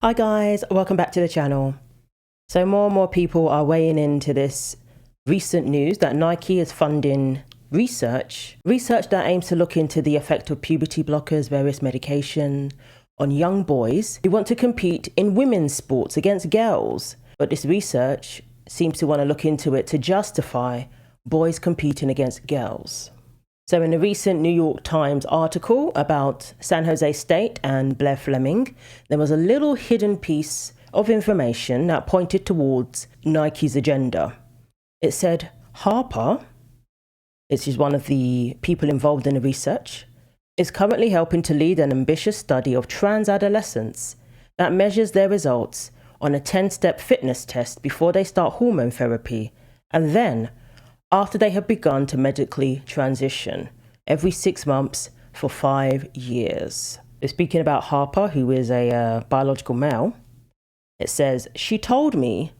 Hi guys, welcome back to the channel. So more and more people are weighing into this recent news that Nike is funding research that aims to look into the effect of puberty blockers, various medication on young boys who want to compete in women's sports against girls. But this research seems to want to look into it to justify boys competing against girls. So in a recent New York Times article about San Jose State and Blair Fleming, there was a little hidden piece of information that pointed towards Nike's agenda. It said Harper, which is one of the people involved in the research, is currently helping to lead an ambitious study of trans adolescents that measures their results on a 10-step fitness test before they start hormone therapy, and then after they have begun to medically transition every 6 months for 5 years. They're speaking about Harper, who is a biological male. It says, "She told me,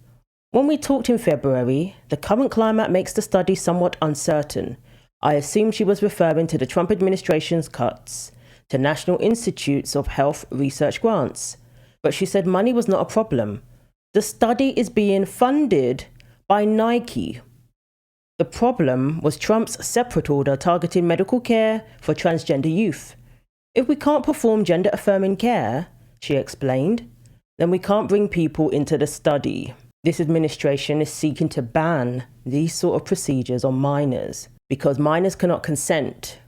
when we talked in February, the current climate makes the study somewhat uncertain. I assumed she was referring to the Trump administration's cuts to National Institutes of Health research grants. But she said money was not a problem. The study is being funded by Nike. The problem was Trump's separate order targeting medical care for transgender youth. If we can't perform gender-affirming care," she explained, "then we can't bring people into the study." This administration is seeking to ban these sort of procedures on minors because minors cannot consent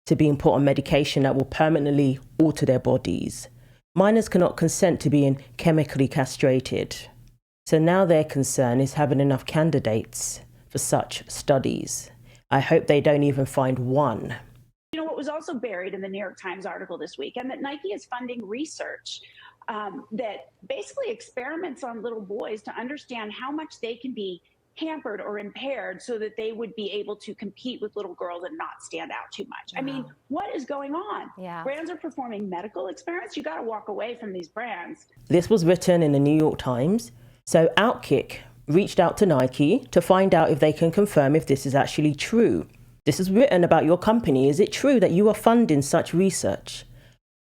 to being put on medication that will permanently alter their bodies. Minors cannot consent to being chemically castrated. So now their concern is having enough candidates for such studies. I hope they don't even find one. You know what was also buried in the New York Times article this week, and that Nike is funding research that basically experiments on little boys to understand how much they can be hampered or impaired so that they would be able to compete with little girls and not stand out too much. I mean, what is going on? Yeah. Brands are performing medical experiments. You got to walk away from these brands. This was written in the New York Times. So Outkick reached out to Nike to find out if they can confirm if this is actually true. This is written about your company. Is it true that you are funding such research?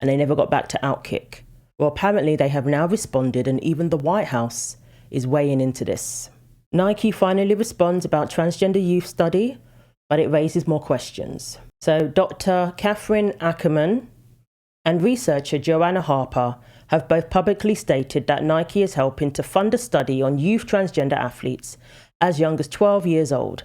And they never got back to Outkick. Well, apparently they have now responded, and even the White House is weighing into this. Nike finally responds about transgender youth study, but it raises more questions. So Dr. Catherine Ackerman and researcher Joanna Harper have both publicly stated that Nike is helping to fund a study on youth transgender athletes as young as 12 years old.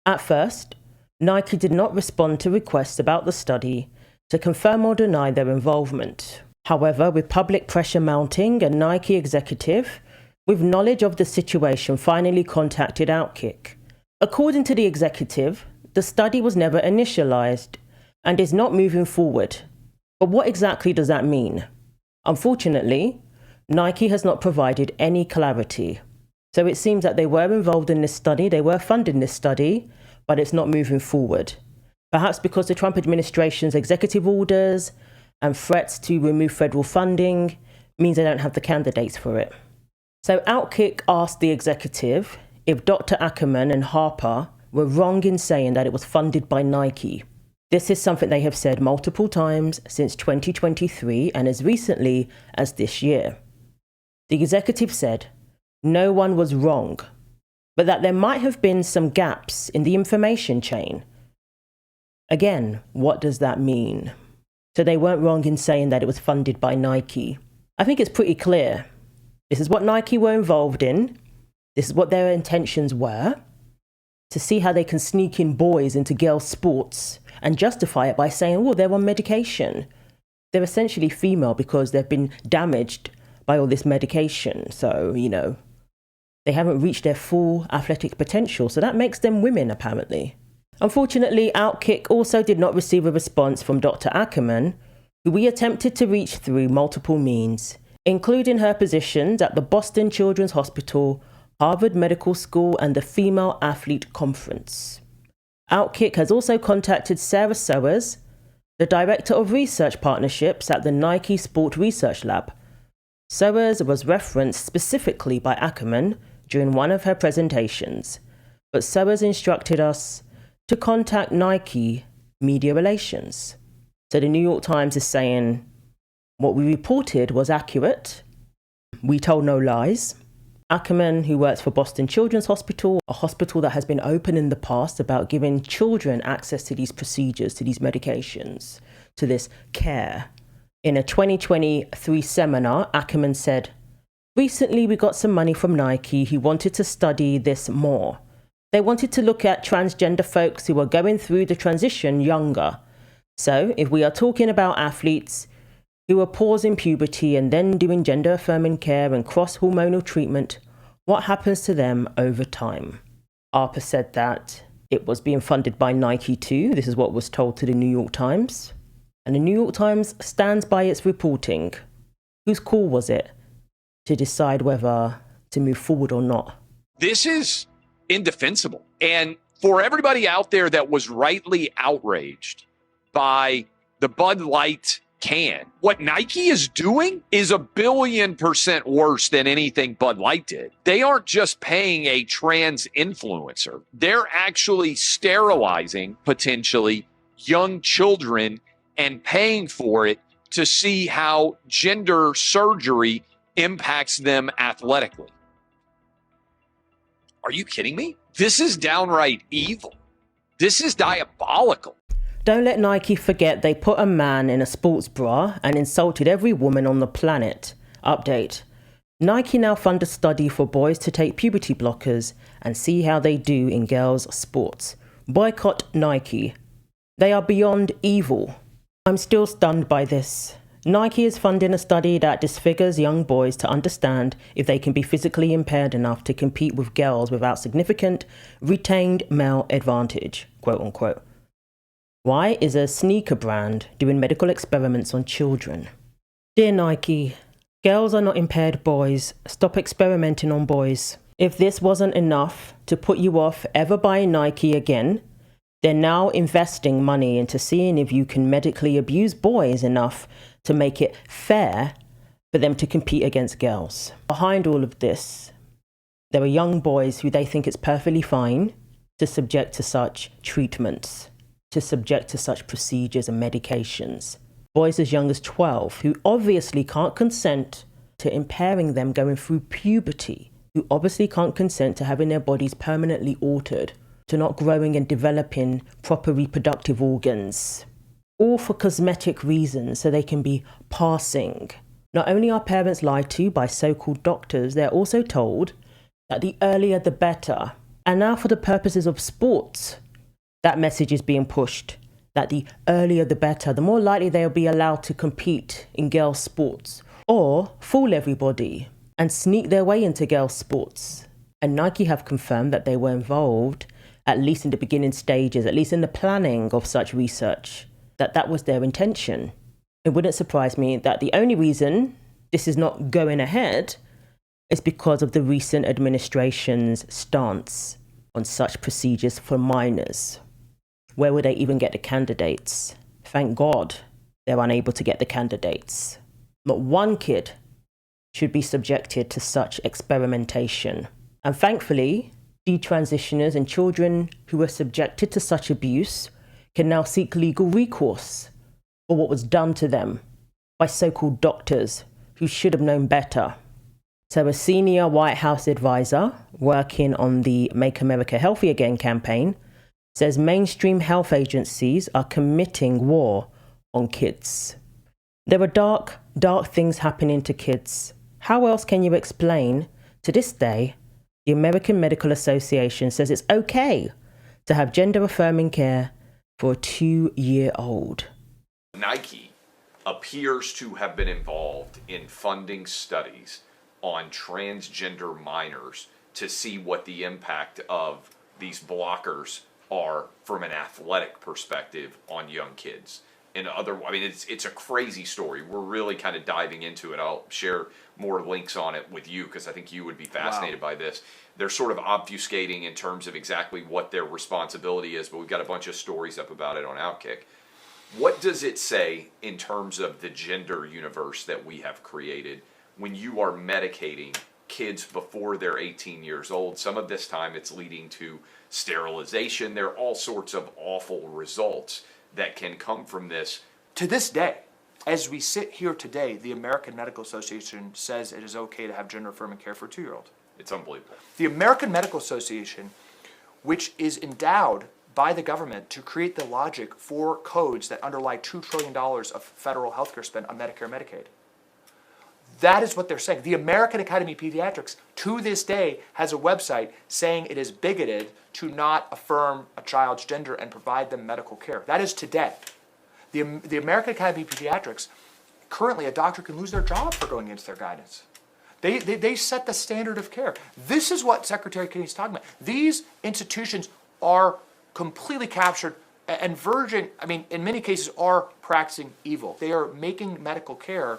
At first, Nike did not respond to requests about the study to confirm or deny their involvement. However, with public pressure mounting, a Nike executive with knowledge of the situation finally contacted Outkick. According to the executive, the study was never initialized and is not moving forward. But what exactly does that mean? Unfortunately, Nike has not provided any clarity. So it seems that they were involved in this study, they were funding this study, but it's not moving forward. Perhaps because the Trump administration's executive orders and threats to remove federal funding means they don't have the candidates for it. So Outkick asked the executive if Dr. Ackerman and Harper were wrong in saying that it was funded by Nike. This is something they have said multiple times since 2023 and as recently as this year. The executive said no one was wrong, but that there might have been some gaps in the information chain. Again, what does that mean? So they weren't wrong in saying that it was funded by Nike. I think it's pretty clear. This is what Nike were involved in. This is what their intentions were. To see how they can sneak in boys into girls' sports and justify it by saying, oh, they're on medication. They're essentially female because they've been damaged by all this medication. So, they haven't reached their full athletic potential. So that makes them women, apparently. Unfortunately, Outkick also did not receive a response from Dr. Ackerman, who we attempted to reach through multiple means, including her positions at the Boston Children's Hospital, Harvard Medical School, and the Female Athlete Conference. Outkick has also contacted Sarah Sowers, the Director of Research Partnerships at the Nike Sport Research Lab. Sowers was referenced specifically by Ackerman during one of her presentations, but Sowers instructed us to contact Nike Media Relations. So the New York Times is saying what we reported was accurate, We Tell No Lies. Ackerman, who works for Boston Children's Hospital, a hospital that has been open in the past about giving children access to these procedures, to these medications, to this care. In a 2023 seminar, Ackerman said, "Recently we got some money from Nike who wanted to study this more. They wanted to look at transgender folks who are going through the transition younger. So if we are talking about athletes who are pausing puberty and then doing gender-affirming care and cross-hormonal treatment, what happens to them over time?" Arpa said that it was being funded by Nike too. This is what was told to the New York Times. And the New York Times stands by its reporting. Whose call was it to decide whether to move forward or not? This is indefensible. And for everybody out there that was rightly outraged by the Bud Light can, what Nike is doing is 1,000,000,000% worse than anything Bud Light did. They aren't just paying a trans influencer. They're actually sterilizing, potentially, young children and paying for it to see how gender surgery impacts them athletically. Are you kidding me? This is downright evil. This is diabolical. Don't let Nike forget they put a man in a sports bra and insulted every woman on the planet. Update. Nike now fund a study for boys to take puberty blockers and see how they do in girls' sports. Boycott Nike. They are beyond evil. I'm still stunned by this. Nike is funding a study that disfigures young boys to understand if they can be physically impaired enough to compete with girls without significant retained male advantage, quote unquote. Why is a sneaker brand doing medical experiments on children? Dear Nike, girls are not impaired boys. Stop experimenting on boys. If this wasn't enough to put you off ever buying Nike again, they're now investing money into seeing if you can medically abuse boys enough to make it fair for them to compete against girls. Behind all of this, there are young boys who they think it's perfectly fine to subject to such treatments, to subject to such procedures and medications. Boys as young as 12 who obviously can't consent to impairing them going through puberty, who obviously can't consent to having their bodies permanently altered, to not growing and developing proper reproductive organs, all for cosmetic reasons so they can be passing. Not only are parents lied to by so-called doctors, they're also told that the earlier the better. And now for the purposes of sports, that message is being pushed, that the earlier the better, the more likely they'll be allowed to compete in girls' sports, or fool everybody and sneak their way into girls' sports. And Nike have confirmed that they were involved, at least in the beginning stages, at least in the planning of such research, that was their intention. It wouldn't surprise me that the only reason this is not going ahead is because of the recent administration's stance on such procedures for minors. Where would they even get the candidates? Thank God they're unable to get the candidates. Not one kid should be subjected to such experimentation. And thankfully, detransitioners and children who were subjected to such abuse can now seek legal recourse for what was done to them by so-called doctors who should have known better. So a senior White House advisor working on the Make America Healthy Again campaign says mainstream health agencies are committing war on kids. There are dark, dark things happening to kids. How else can you explain, to this day, the American Medical Association says it's okay to have gender-affirming care for a 2-year-old. Nike appears to have been involved in funding studies on transgender minors to see what the impact of these blockers are from an athletic perspective on young kids. It's a crazy story. We're really kind of diving into it. I'll share more links on it with you because I think you would be fascinated by this. They're sort of obfuscating in terms of exactly what their responsibility is, but we've got a bunch of stories up about it on Outkick. What does it say in terms of the gender universe that we have created when you are medicating kids before they're 18 years old? Some of this time it's leading to sterilization. There are all sorts of awful results that can come from this to this day. As we sit here today, the American Medical Association says it is okay to have gender-affirming care for a 2-year-old. It's unbelievable. The American Medical Association, which is endowed by the government to create the logic for codes that underlie $2 trillion of federal healthcare spend on Medicare and Medicaid. That is what they're saying. The American Academy of Pediatrics, to this day, has a website saying it is bigoted to not affirm a child's gender and provide them medical care. That is today. The American Academy of Pediatrics, currently a doctor can lose their job for going against their guidance. They set the standard of care. This is what Secretary Kennedy is talking about. These institutions are completely captured and verging, I mean, in many cases, are practicing evil. They are making medical care,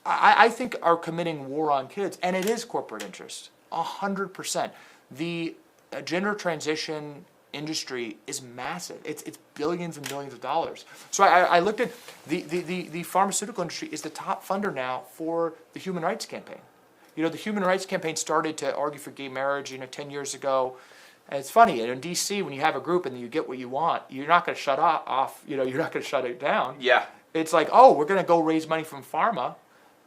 I think, are committing war on kids, and it is corporate interest, 100%. The gender transition industry is massive. It's billions and billions of dollars. So I looked at the pharmaceutical industry is the top funder now for the Human Rights Campaign. You know, the Human Rights Campaign started to argue for gay marriage, 10 years ago. And it's funny, in D.C., when you have a group and you get what you want, you're not going to shut off, you're not going to shut it down. Yeah. It's like, oh, we're going to go raise money from pharma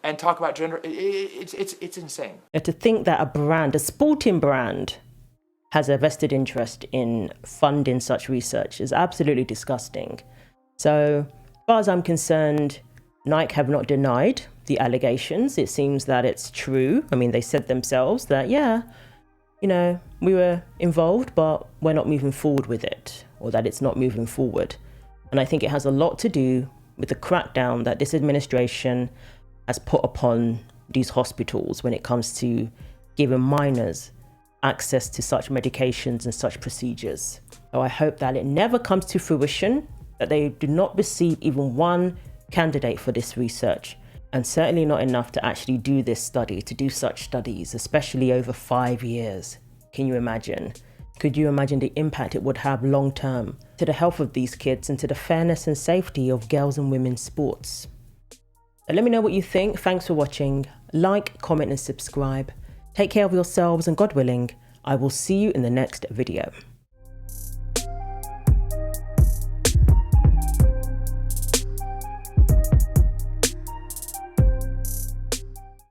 and talk about gender. It's insane. To think that a brand, a sporting brand, has a vested interest in funding such research is absolutely disgusting. So, as far as I'm concerned, Nike have not denied the allegations. It seems that it's true. I mean, they said themselves that, yeah, we were involved, but we're not moving forward with it, or that it's not moving forward. And I think it has a lot to do with the crackdown that this administration has put upon these hospitals when it comes to giving minors access to such medications and such procedures. So I hope that it never comes to fruition, that they do not receive even one candidate for this research, and certainly not enough to actually do this study, to do such studies, especially over 5 years. Can you imagine? Could you imagine the impact it would have long term to the health of these kids and to the fairness and safety of girls and women's sports? So let me know what you think. Thanks for watching. Like, comment and subscribe. Take care of yourselves, and God willing, I will see you in the next video.